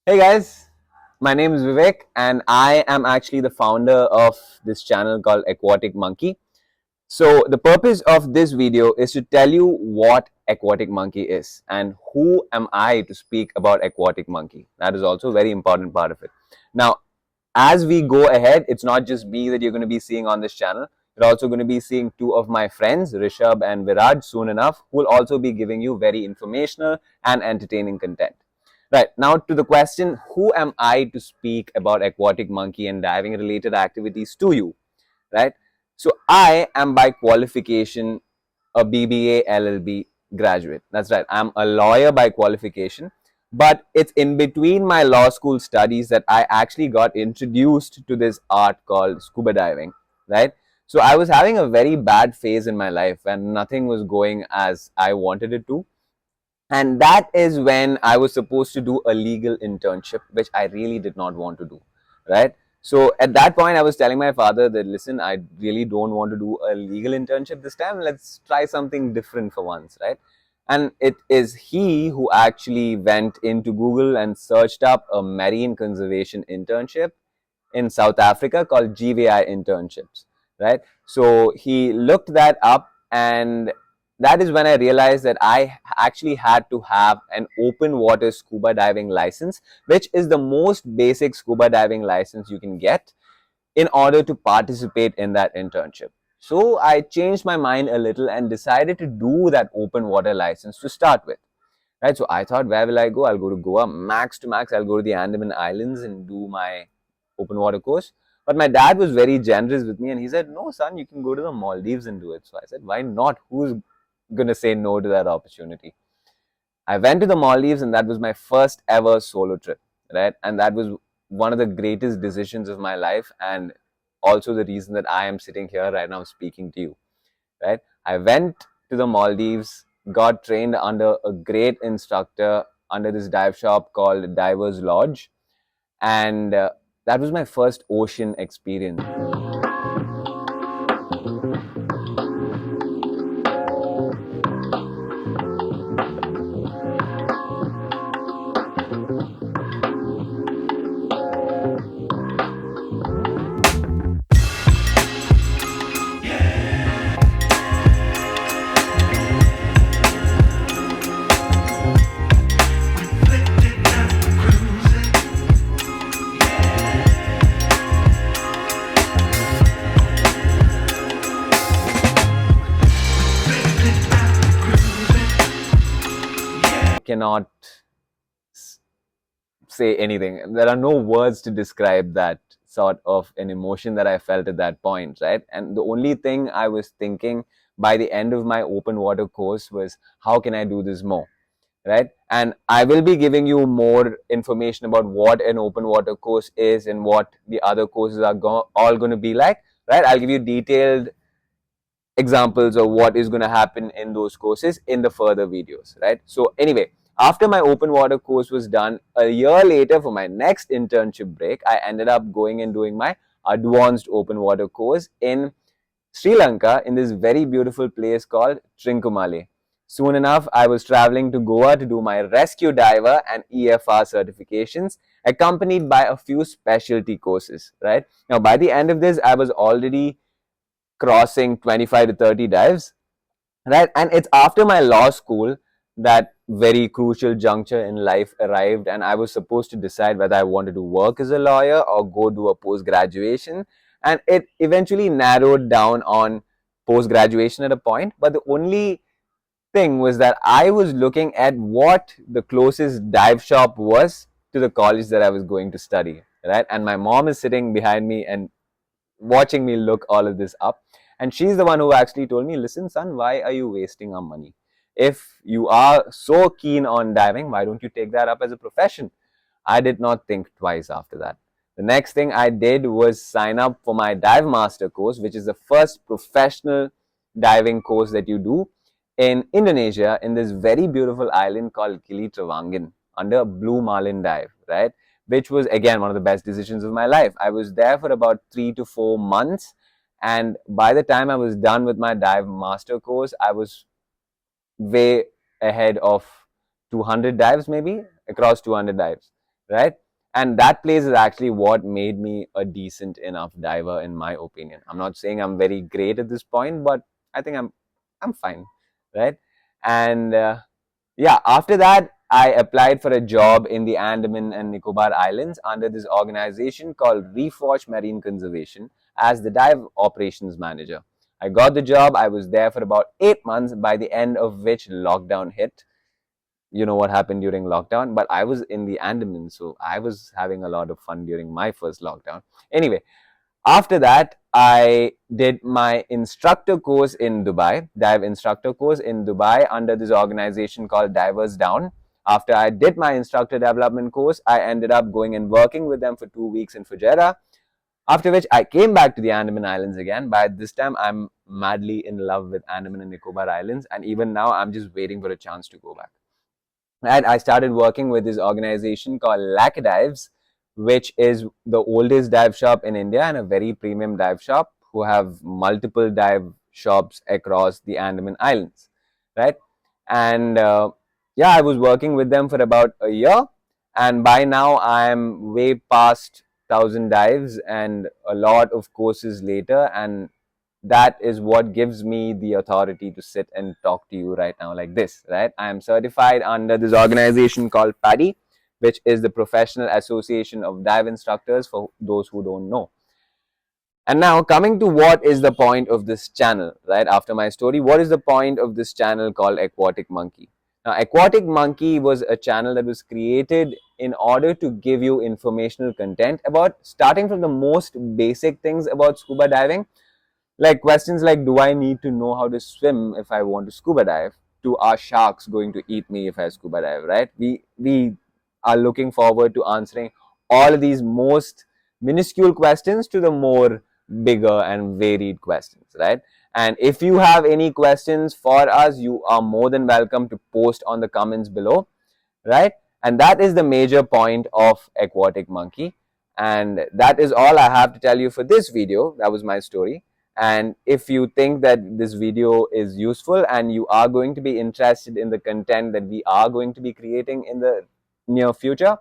Hey guys, my name is Vivek and I am actually the founder of this channel called Aquatic Monkey. So the purpose of this video is to tell you what Aquatic Monkey is and who am I to speak about Aquatic Monkey. That is also a very important part of it. Now, as we go ahead, it's not just me that you're going to be seeing on this channel. You're also going to be seeing two of my friends, Rishabh and Viraj, soon enough, who will also be giving you very informational and entertaining content. Right, now to the question, who am I to speak about Aquatic Monkey and diving related activities to you, right? So I am by qualification a BBA LLB graduate. That's right, I'm a lawyer by qualification, but it's in between my law school studies that I actually got introduced to this art called scuba diving, right? So I was having a very bad phase in my life and nothing was going as I wanted it to. And that is when I was supposed to do a legal internship, which I really did not want to do, right? So at that point, I was telling my father that, listen, I really don't want to do a legal internship this time. Let's try something different for once, right? And it is he who actually went into Google and searched up a marine conservation internship in South Africa called GVI internships, right? So he looked that up, and that is when I realized that I actually had to have an open water scuba diving license, which is the most basic scuba diving license you can get in order to participate in that internship. So I changed my mind a little and decided to do that open water license to start with. Right, so I thought, where will I go? I'll go to Goa, max to max. I'll go to the Andaman Islands and do my open water course. But my dad was very generous with me and he said, no, son, you can go to the Maldives and do it. So I said, why not? Who's going to say no to that opportunity? I went to the Maldives and that was my first ever solo trip, right? And that was one of the greatest decisions of my life and also the reason that I am sitting here right now speaking to you, right? I went to the Maldives, got trained under a great instructor under this dive shop called Divers Lodge, and that was my first ocean experience. Cannot say anything. There are no words to describe that sort of an emotion that I felt at that point, right? And the only thing I was thinking by the end of my open water course was, how can I do this more? Right? And I will be giving you more information about what an open water course is and what the other courses are all going to be like, right? I'll give you detailed examples of what is going to happen in those courses in the further videos, right? So anyway, after my open water course was done, a year later for my next internship break, I ended up going and doing my advanced open water course in Sri Lanka in this very beautiful place called Trincomalee. Soon enough, I was traveling to Goa to do my rescue diver and EFR certifications, accompanied by a few specialty courses, right? Now, by the end of this, I was already crossing 25 to 30 dives, right? And it's after my law school that very crucial juncture in life arrived, and I was supposed to decide whether I wanted to work as a lawyer or go do a post graduation. And it eventually narrowed down on post graduation at a point. But the only thing was that I was looking at what the closest dive shop was to the college that I was going to study, right? And my mom is sitting behind me and watching me look all of this up. And she's the one who actually told me, listen, son, why are you wasting our money? If you are so keen on diving, why don't you take that up as a profession? I did not think twice after that. The next thing I did was sign up for my Dive Master course, which is the first professional diving course that you do in Indonesia, in this very beautiful island called Gili Trawangan under Blue Marlin Dive, right? Which was again one of the best decisions of my life. I was there for about 3 to 4 months, and by the time I was done with my Dive Master course, I was way ahead of 200 dives, maybe across 200 dives, right? And that place is actually what made me a decent enough diver, in my opinion. I'm not saying I'm very great at this point, but I think I'm fine, right? And yeah, after that, I applied for a job in the Andaman and Nicobar Islands under this organization called Reef Watch Marine Conservation as the dive operations manager. I got the job. I was there for about 8 months, by the end of which lockdown hit. You know what happened during lockdown, but I was in the Andaman, so I was having a lot of fun during my first lockdown. Anyway, after that, I did my instructor course in Dubai, dive instructor course in Dubai under this organization called Divers Down. After I did my instructor development course, I ended up going and working with them for 2 weeks in Fujairah. After which, I came back to the Andaman Islands again. By this time, I'm madly in love with Andaman and Nicobar Islands, and even now, I'm just waiting for a chance to go back. And I started working with this organization called Lac Dives, which is the oldest dive shop in India and a very premium dive shop who have multiple dive shops across the Andaman Islands, right? And yeah, I was working with them for about a year, and by now I'm way past 1,000 dives and a lot of courses later, and that is what gives me the authority to sit and talk to you right now like this, right? I am certified under this organization called PADI, which is the Professional Association of Dive Instructors, for those who don't know. And now, coming to what is the point of this channel, right? After my story, what is the point of this channel called Aquatic Monkey? Now, Aquatic Monkey was a channel that was created in order to give you informational content about starting from the most basic things about scuba diving, like questions like, do I need to know how to swim if I want to scuba dive, to, are sharks going to eat me if I scuba dive, right? We are looking forward to answering all of these most minuscule questions to the more bigger and varied questions, right? And if you have any questions for us, you are more than welcome to post on the comments below, right? And that is the major point of Aquatic Monkey. And that is all I have to tell you for this video. That was my story. And if you think that this video is useful and you are going to be interested in the content that we are going to be creating in the near future,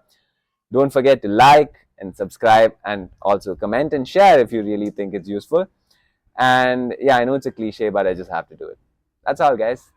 don't forget to like and subscribe, and also comment and share if you really think it's useful. And yeah, I know it's a cliche, but I just have to do it. That's all, guys.